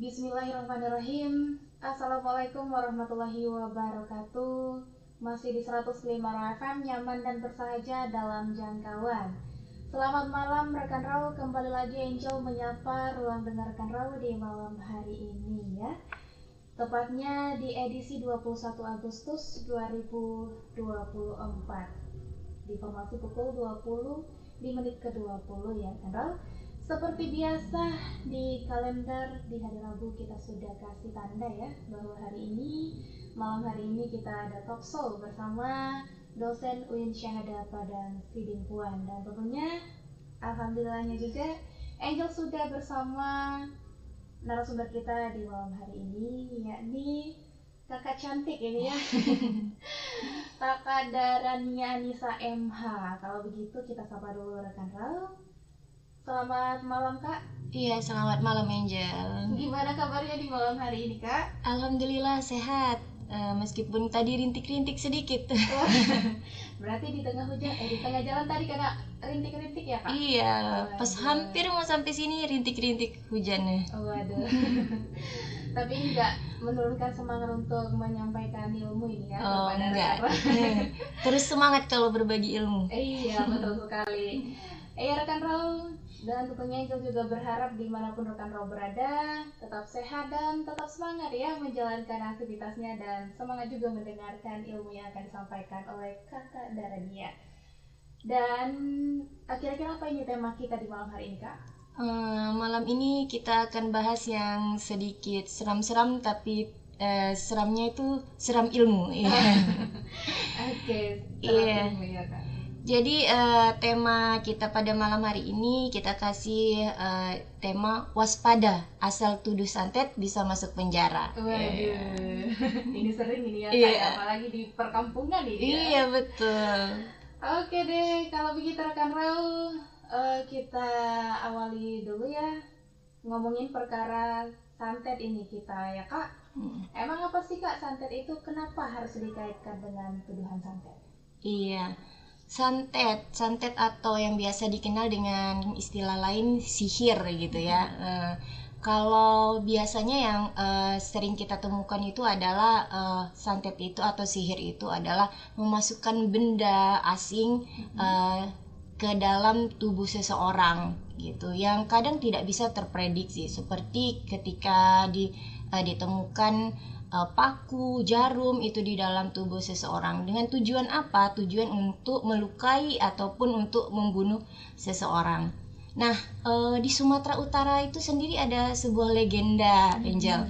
Bismillahirrahmanirrahim. Assalamualaikum warahmatullahi wabarakatuh. Masih di 105 FM, nyaman dan bersahaja dalam jangkauan. Selamat malam rekan Rau, kembali lagi Angel menyapa ruang dengar rekan Rau di malam hari ini ya. Tepatnya di edisi 21 Agustus 2024. Di formasi pukul 20 di menit ke-20 ya rekan Rau. Seperti biasa di kalender di hari Rabu kita sudah kasih tanda ya bahwa malam hari ini kita ada talk show bersama dosen UIN Syahada Padang Sidin Puan, dan tentunya alhamdulillahnya juga Angel sudah bersama narasumber kita di malam hari ini, yakni kakak cantik ini ya. Kakak Darania Anissa MH. Kalau begitu kita sapa dulu rekan Rau. Selamat malam Kak. Iya, selamat malam Angel. Gimana kabarnya di malam hari ini Kak? Alhamdulillah sehat, meskipun tadi rintik-rintik sedikit. Berarti di tengah hujan, di tengah jalan tadi kena rintik-rintik ya Kak? Iya, pas hampir mau sampai sini rintik-rintik hujannya. Waduh. Tapi enggak menurunkan semangat untuk menyampaikan ilmu ini ya? Oh enggak. Terus semangat kalau berbagi ilmu. Iya, betul sekali. Rekan Rau, dan tentunya Angel juga berharap dimanapun rekan Rau berada tetap sehat dan tetap semangat ya menjalankan aktivitasnya, dan semangat juga mendengarkan ilmu yang akan disampaikan oleh Kakak Darania. Dan kira-kira apa ini tema kita di malam hari ini Kak? Malam ini kita akan bahas yang sedikit seram-seram, tapi seramnya itu seram ilmu. Oke, iya. Ilmu ya Kak. Jadi tema kita pada malam hari ini kita kasih tema waspada, asal tuduh santet bisa masuk penjara. Waduh, ini sering ini ya Kak, apalagi di perkampungan ini ya. Iya betul. Oke deh, kalau begitu rekan Rau, kita awali dulu ya ngomongin perkara santet ini kita ya Kak. Emang apa sih Kak santet itu, kenapa harus dikaitkan dengan tuduhan santet? Iya. Santet atau yang biasa dikenal dengan istilah lain sihir gitu ya. Kalau biasanya yang sering kita temukan itu adalah santet itu atau sihir itu adalah memasukkan benda asing ke dalam tubuh seseorang gitu, yang kadang tidak bisa terprediksi, seperti ketika ditemukan paku, jarum itu di dalam tubuh seseorang. Dengan tujuan apa? Tujuan untuk melukai ataupun untuk membunuh seseorang. Nah, di Sumatera Utara itu sendiri ada sebuah legenda Angel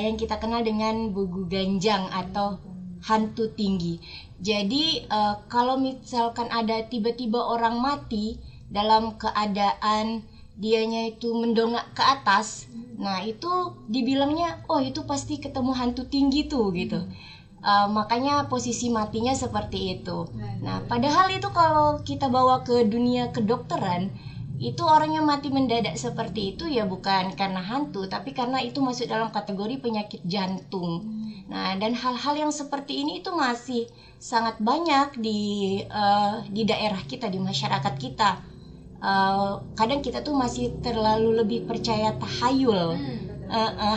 yang kita kenal dengan Bugu Ganjang atau hantu tinggi. Jadi kalau misalkan ada tiba-tiba orang mati dalam keadaan dianya itu mendongak ke atas, nah itu dibilangnya oh itu pasti ketemu hantu tinggi tuh gitu. Makanya posisi matinya seperti itu. Nah padahal itu kalau kita bawa ke dunia kedokteran, itu orang yang mati mendadak seperti itu ya bukan karena hantu, tapi karena itu masuk dalam kategori penyakit jantung. Nah dan hal-hal yang seperti ini itu masih sangat banyak di daerah kita, di masyarakat kita. Kadang kita tuh masih terlalu lebih percaya tahayul,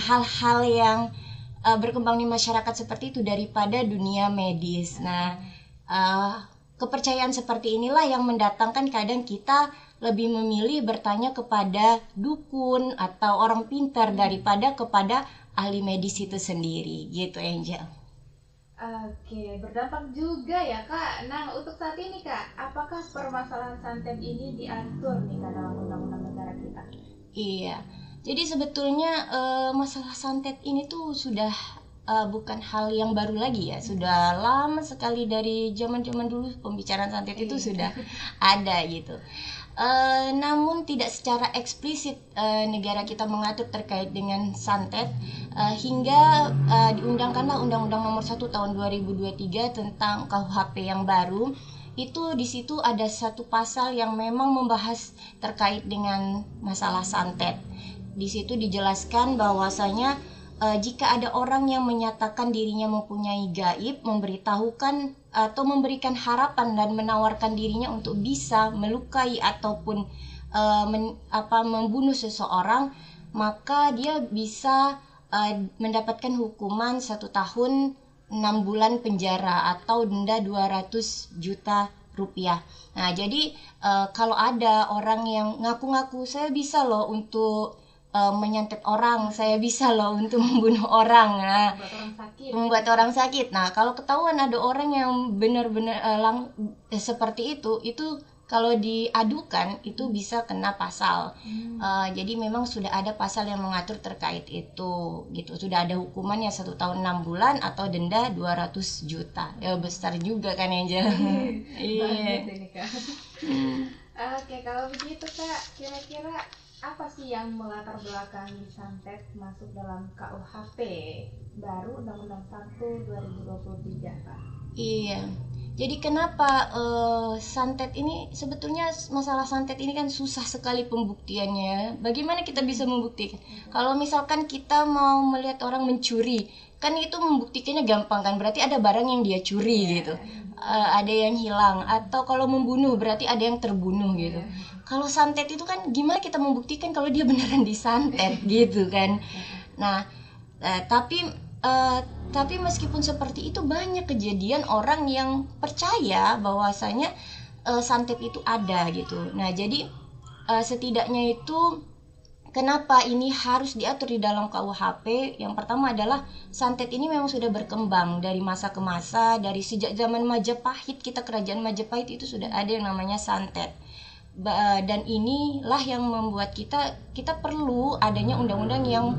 hal-hal yang berkembang di masyarakat seperti itu daripada dunia medis. Nah, kepercayaan seperti inilah yang mendatangkan kadang kita lebih memilih bertanya kepada dukun atau orang pintar daripada kepada ahli medis itu sendiri, gitu Angel. Oke, berdampak juga ya Kak. Nah untuk saat ini Kak, apakah permasalahan santet ini diatur nih Kak dalam undang-undang negara kita? Iya, jadi sebetulnya masalah santet ini tuh sudah bukan hal yang baru lagi ya. Sudah lama sekali, dari zaman-zaman dulu pembicaraan santet itu sudah ada gitu. Namun tidak secara eksplisit negara kita mengatur terkait dengan santet, hingga diundangkanlah Undang-Undang Nomor 1 Tahun 2023 tentang KUHP yang baru. Itu di situ ada satu pasal yang memang membahas terkait dengan masalah santet. Di situ dijelaskan bahwasanya jika ada orang yang menyatakan dirinya mempunyai gaib, memberitahukan atau memberikan harapan dan menawarkan dirinya untuk bisa melukai ataupun membunuh seseorang, maka dia bisa mendapatkan hukuman 1 tahun 6 bulan penjara atau denda 200 juta rupiah. Nah, jadi kalau ada orang yang ngaku-ngaku saya bisa loh untuk menyantet orang, saya bisa loh untuk membunuh orang, nah, membuat orang sakit. Nah, kalau ketahuan ada orang yang benar-benar seperti itu kalau diadukan itu bisa kena pasal. Jadi memang sudah ada pasal yang mengatur terkait itu, gitu. Sudah ada hukumannya 1 tahun 6 bulan atau denda 200 juta. Ya besar juga kan, Angel. Iya. Ini, Kak. Oke, kalau begitu Kak, kira-kira apa sih yang melatar belakangi santet masuk dalam KUHP baru Undang-Undang 1 2023, Kak? Iya. Jadi kenapa santet ini, sebetulnya masalah santet ini kan susah sekali pembuktiannya. Bagaimana kita bisa membuktikan? Kalau misalkan kita mau melihat orang mencuri, kan itu membuktikannya gampang kan, berarti ada barang yang dia curi gitu. Ada yang hilang, atau kalau membunuh berarti ada yang terbunuh gitu. Kalau santet itu kan gimana kita membuktikan kalau dia beneran disantet gitu kan. Nah, tapi meskipun seperti itu banyak kejadian orang yang percaya bahwasanya santet itu ada gitu. Nah, jadi setidaknya itu kenapa ini harus diatur di dalam KUHP? Yang pertama adalah santet ini memang sudah berkembang dari masa ke masa, dari sejak zaman Majapahit, kerajaan Majapahit itu sudah ada yang namanya santet. Dan inilah yang membuat kita perlu adanya undang-undang yang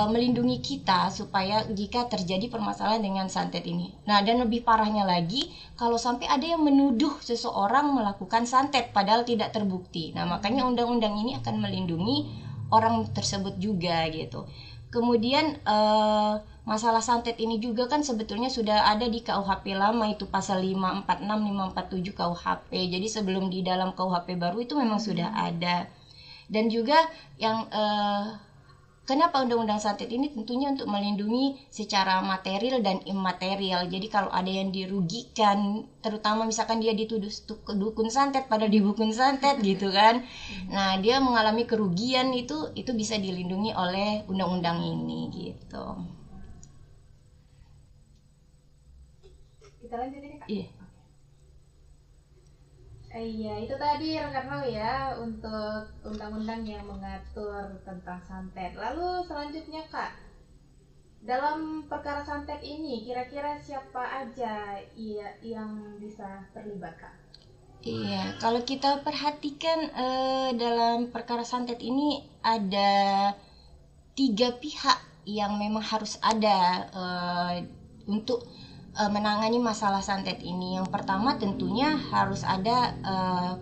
melindungi kita supaya jika terjadi permasalahan dengan santet ini. Nah, dan lebih parahnya lagi kalau sampai ada yang menuduh seseorang melakukan santet padahal tidak terbukti. Nah, makanya undang-undang ini akan melindungi orang tersebut juga gitu. Kemudian masalah santet ini juga kan sebetulnya sudah ada di KUHP lama, itu pasal 546, 547 KUHP. Jadi sebelum di dalam KUHP baru itu memang sudah ada. Dan juga yang kenapa undang-undang santet ini tentunya untuk melindungi secara material dan imaterial. Jadi kalau ada yang dirugikan, terutama misalkan dia dituduh dukun santet pada dukun santet gitu kan. Nah, dia mengalami kerugian itu bisa dilindungi oleh undang-undang ini gitu. Kita lanjut ini, Kak. Iya. Iya, itu tadi rekan ya untuk undang-undang yang mengatur tentang santet. Lalu selanjutnya Kak, dalam perkara santet ini kira-kira siapa aja yang bisa terlibat, Kak? Iya, kalau kita perhatikan dalam perkara santet ini ada 3 pihak yang memang harus ada untuk menangani masalah santet ini. Yang pertama tentunya harus ada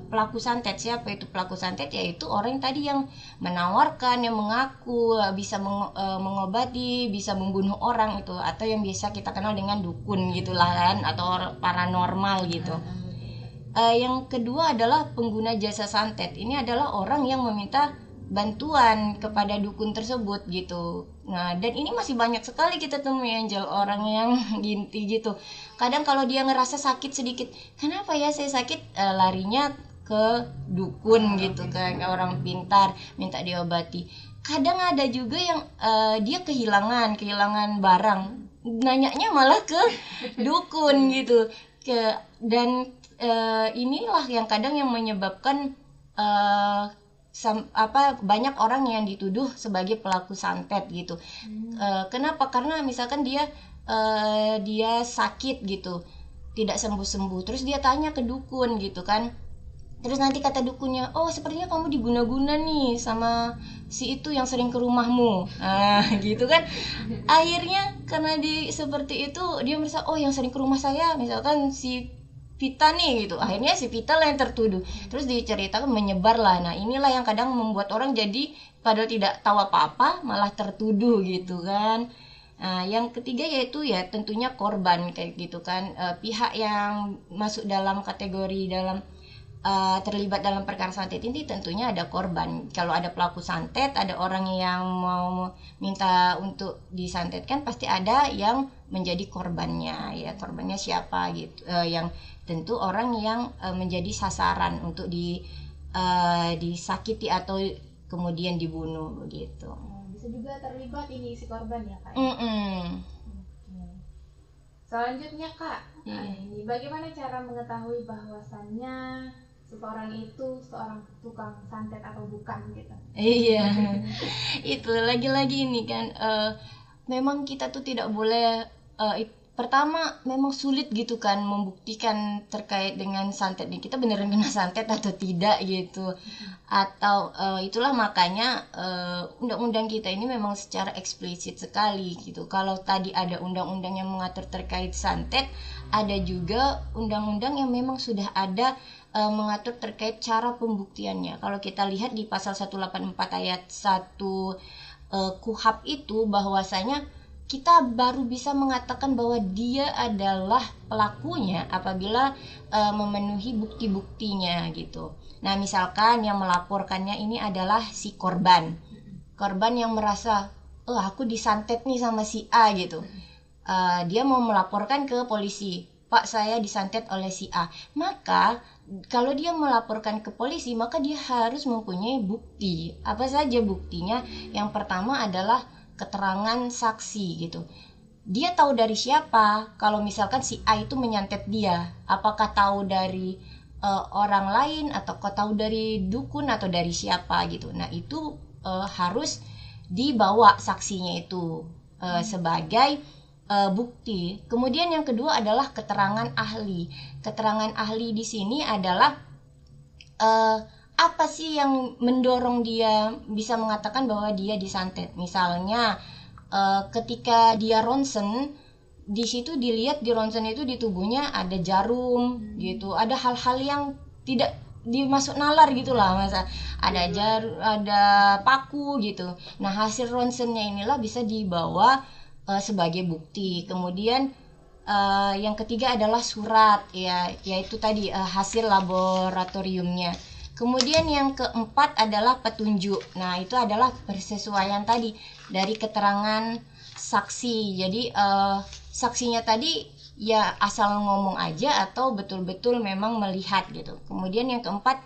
pelaku santet. Siapa itu pelaku santet? Yaitu orang tadi yang menawarkan, yang mengaku bisa mengobati, bisa membunuh orang itu, atau yang biasa kita kenal dengan dukun gitulah kan, atau paranormal gitu. Yang kedua adalah pengguna jasa santet. Ini adalah orang yang meminta bantuan kepada dukun tersebut gitu. Nah, dan ini masih banyak sekali kita temui, Angel, orang yang gitu. Kadang kalau dia ngerasa sakit sedikit, kenapa ya saya sakit, larinya ke dukun gitu kan, orang pintar, minta diobati. Kadang ada juga yang dia kehilangan barang, nanyanya malah ke dukun gitu. Dan inilah yang kadang yang menyebabkan banyak orang yang dituduh sebagai pelaku santet gitu. Kenapa? Karena misalkan dia sakit gitu, tidak sembuh-sembuh, terus dia tanya ke dukun gitu kan, terus nanti kata dukunnya, oh sepertinya kamu diguna-guna nih sama si itu yang sering ke rumahmu, gitu kan. Akhirnya karena seperti itu dia merasa, oh yang sering ke rumah saya misalkan si Vita nih gitu, akhirnya si Vita lah yang tertuduh, terus diceritakan, menyebar lah. Nah, inilah yang kadang membuat orang jadi padahal tidak tahu apa-apa malah tertuduh gitu kan. Nah, yang ketiga yaitu ya tentunya korban kayak gitu kan, pihak yang masuk dalam kategori terlibat dalam perkara santet ini tentunya ada korban. Kalau ada pelaku santet, ada orang yang mau minta untuk disantetkan, pasti ada yang menjadi korbannya. Ya, korbannya siapa gitu, yang tentu orang yang menjadi sasaran untuk disakiti atau kemudian dibunuh begitu. Bisa juga terlibat ini si korban ya Kak? Oke. Selanjutnya Kak, ini bagaimana cara mengetahui bahwasannya seseorang itu seorang tukang santet atau bukan gitu? Iya, itu lagi-lagi ini kan, memang kita tuh tidak boleh, pertama memang sulit gitu kan membuktikan terkait dengan santet ini, kita beneran kena santet atau tidak gitu. Atau itulah makanya undang-undang kita ini memang secara eksplisit sekali gitu. Kalau tadi ada undang-undang yang mengatur terkait santet, ada juga undang-undang yang memang sudah ada mengatur terkait cara pembuktiannya. Kalau kita lihat di pasal 184 ayat 1 KUHP itu, bahwasanya kita baru bisa mengatakan bahwa dia adalah pelakunya apabila memenuhi bukti-buktinya gitu. Nah, misalkan yang melaporkannya ini adalah si korban yang merasa, aku disantet nih sama si A gitu. Dia mau melaporkan ke polisi, Pak, saya disantet oleh si A. Maka kalau dia melaporkan ke polisi, maka dia harus mempunyai bukti. Apa saja buktinya? Yang pertama adalah keterangan saksi gitu. Dia tahu dari siapa? Kalau misalkan si A itu menyantet dia, apakah tahu dari orang lain, atau kau tahu dari dukun, atau dari siapa gitu. Nah, itu harus dibawa saksinya itu sebagai bukti. Kemudian yang kedua adalah keterangan ahli. Keterangan ahli di sini adalah apa sih yang mendorong dia bisa mengatakan bahwa dia disantet. Misalnya ketika dia ronsen, di situ dilihat di ronsen itu di tubuhnya ada jarum gitu, ada hal-hal yang tidak dimasuk nalar gitulah, masa ada ada paku gitu. Nah, hasil ronsennya inilah bisa dibawa sebagai bukti. Kemudian yang ketiga adalah surat ya, yaitu tadi hasil laboratoriumnya. Kemudian yang keempat adalah petunjuk. Nah, itu adalah persesuaian tadi dari keterangan saksi. Jadi saksinya tadi ya asal ngomong aja atau betul-betul memang melihat gitu. Kemudian yang keempat,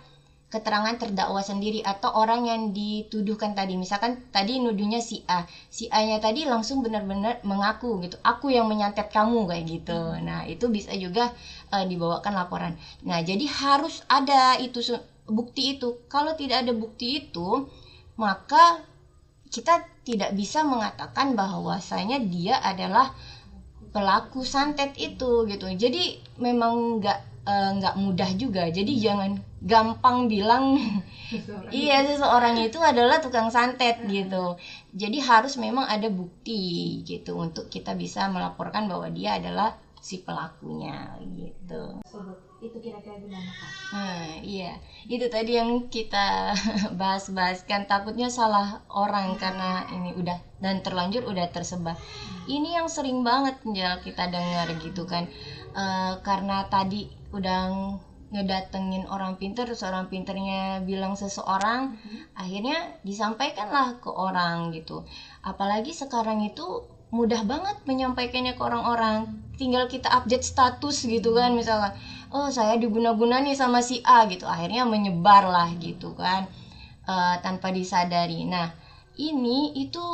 keterangan terdakwa sendiri atau orang yang dituduhkan tadi. Misalkan tadi nuduhnya si A. Si A-nya tadi langsung benar-benar mengaku gitu. Aku yang menyantet kamu kayak gitu. Nah, itu bisa juga dibawakan laporan. Nah, jadi harus ada itu bukti itu. Kalau tidak ada bukti itu, maka kita tidak bisa mengatakan bahwasanya dia adalah pelaku santet itu gitu. Jadi memang nggak mudah juga. Jadi jangan gampang bilang iya seseorang itu adalah tukang santet gitu. Jadi harus memang ada bukti gitu untuk kita bisa melaporkan bahwa dia adalah si pelakunya gitu. Itu kira-kira gimana Kak? Iya, itu tadi yang kita bahas-bahaskan, takutnya salah orang karena ini udah dan terlanjur udah tersebar. Ini yang sering banget ya kita dengar gitu kan, karena tadi udah ngedatengin orang pintar, terus orang pintarnya bilang seseorang, akhirnya disampaikanlah ke orang gitu. Apalagi sekarang itu mudah banget menyampaikannya ke orang-orang, tinggal kita update status gitu kan, misalnya saya diguna-guna nih sama si A gitu, akhirnya menyebar lah gitu kan, tanpa disadari. Nah, ini itu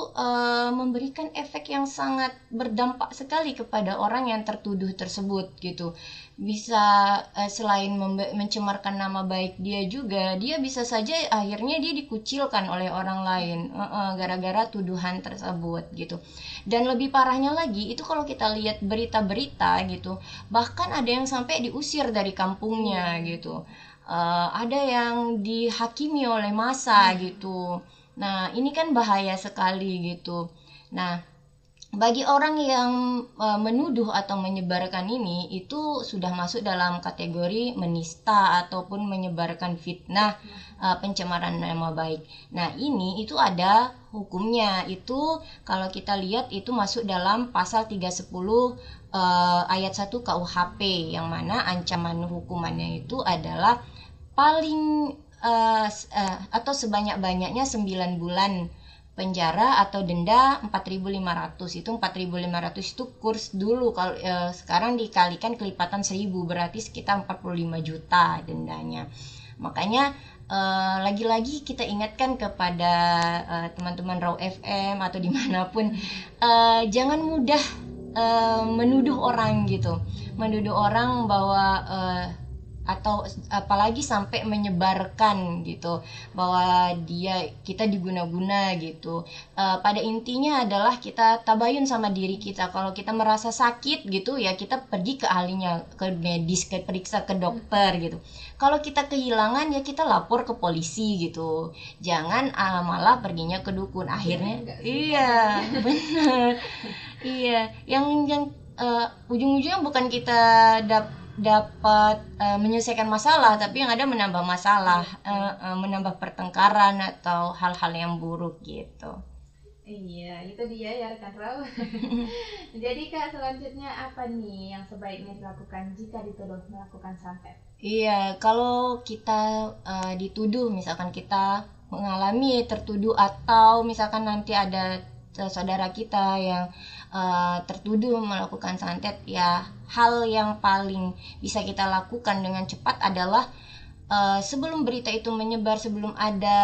memberikan efek yang sangat berdampak sekali kepada orang yang tertuduh tersebut gitu. Bisa selain mencemarkan nama baik dia juga, dia bisa saja akhirnya dia dikucilkan oleh orang lain gara-gara tuduhan tersebut gitu. Dan lebih parahnya lagi itu kalau kita lihat berita-berita gitu, bahkan ada yang sampai diusir dari kampungnya gitu, ada yang dihakimi oleh massa gitu. Nah, ini kan bahaya sekali gitu. Nah, bagi orang yang menuduh atau menyebarkan ini, itu sudah masuk dalam kategori menista ataupun menyebarkan fitnah, pencemaran nama baik. Nah, ini itu ada hukumnya. Itu kalau kita lihat itu masuk dalam pasal 310 ayat 1 KUHP, yang mana ancaman hukumannya itu adalah paling atau sebanyak-banyaknya 9 bulan penjara atau denda 4.500. Itu 4.500 itu kurs dulu, kalau sekarang dikalikan kelipatan 1.000 berarti sekitar 45 juta dendanya. Makanya lagi-lagi kita ingatkan kepada teman-teman Raw FM atau dimanapun, jangan mudah menuduh orang gitu, menuduh orang bahwa atau apalagi sampai menyebarkan gitu bahwa kita diguna-guna gitu. Pada intinya adalah kita tabayun sama diri kita. Kalau kita merasa sakit gitu ya kita pergi ke ahlinya, ke medis, ke periksa ke dokter gitu. Kalau kita kehilangan ya kita lapor ke polisi gitu. Jangan malah perginya ke dukun. Akhirnya iya benar. Iya, yang ujung-ujungnya bukan kita dapat menyelesaikan masalah, tapi yang ada menambah masalah, menambah pertengkaran atau hal-hal yang buruk gitu. Iya, itu dia ya rekan Raw. Jadi Kak, selanjutnya apa nih yang sebaiknya dilakukan jika dituduh melakukan santet? Iya, kalau kita dituduh, misalkan kita tertuduh atau misalkan nanti ada saudara kita yang tertuduh melakukan santet, ya hal yang paling bisa kita lakukan dengan cepat adalah sebelum berita itu menyebar, sebelum ada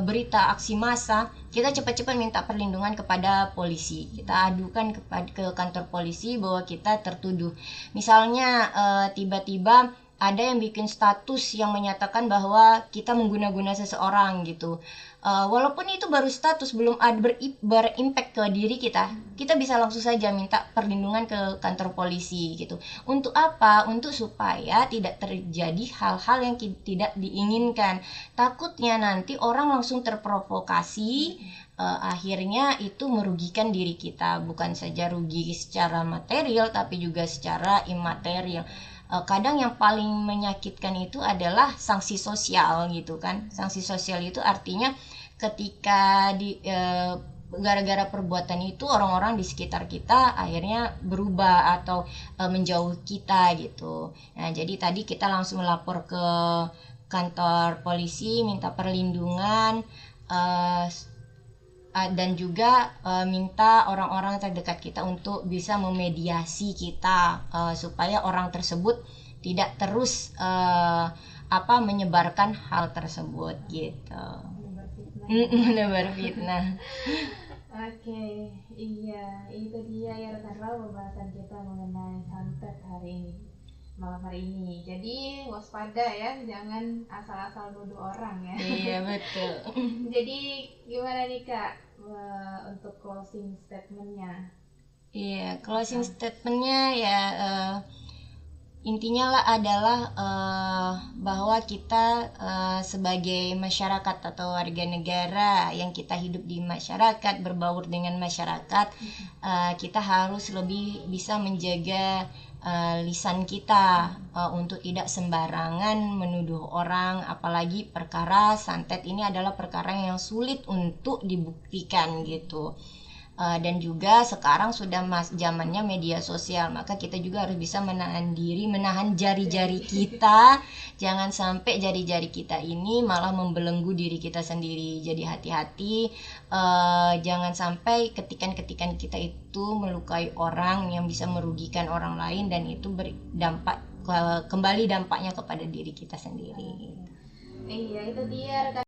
berita aksi massa, kita cepat-cepat minta perlindungan kepada polisi. Kita adukan ke kantor polisi bahwa kita tertuduh. Misalnya tiba-tiba ada yang bikin status yang menyatakan bahwa kita mengguna-guna seseorang gitu. Walaupun itu baru status, belum ada berimpact ke diri kita bisa langsung saja minta perlindungan ke kantor polisi gitu. Untuk apa? Untuk supaya tidak terjadi hal-hal yang tidak diinginkan. Takutnya nanti orang langsung terprovokasi, akhirnya itu merugikan diri kita, bukan saja rugi secara material tapi juga secara imaterial. Kadang yang paling menyakitkan itu adalah sanksi sosial gitu kan. Sanksi sosial itu artinya ketika gara-gara perbuatan itu orang-orang di sekitar kita akhirnya berubah atau menjauh kita gitu. Nah, jadi tadi kita langsung melapor ke kantor polisi, minta perlindungan, dan juga minta orang-orang terdekat kita untuk bisa memediasi kita, supaya orang tersebut tidak terus menyebarkan hal tersebut gitu. Menebar fitnah. Oke, iya, itu dia ya rekan Raw pembahasan kita mengenai santet malam hari ini. Jadi waspada ya, jangan asal-asal nuduh orang ya. Iya betul. Jadi gimana nih Kak untuk closing statementnya? Iya, closing statementnya ya intinya adalah bahwa kita sebagai masyarakat atau warga negara yang kita hidup di masyarakat, berbaur dengan masyarakat, kita harus lebih bisa menjaga lisan kita untuk tidak sembarangan menuduh orang, apalagi perkara santet ini adalah perkara yang sulit untuk dibuktikan gitu. Dan juga sekarang sudah zamannya media sosial, maka kita juga harus bisa menahan diri, menahan jari-jari kita, jangan sampai jari-jari kita ini malah membelenggu diri kita sendiri. Jadi hati-hati, jangan sampai ketikan-ketikan kita itu melukai orang yang bisa merugikan orang lain, dan itu berdampak kembali dampaknya kepada diri kita sendiri. Iya, itu dia rekan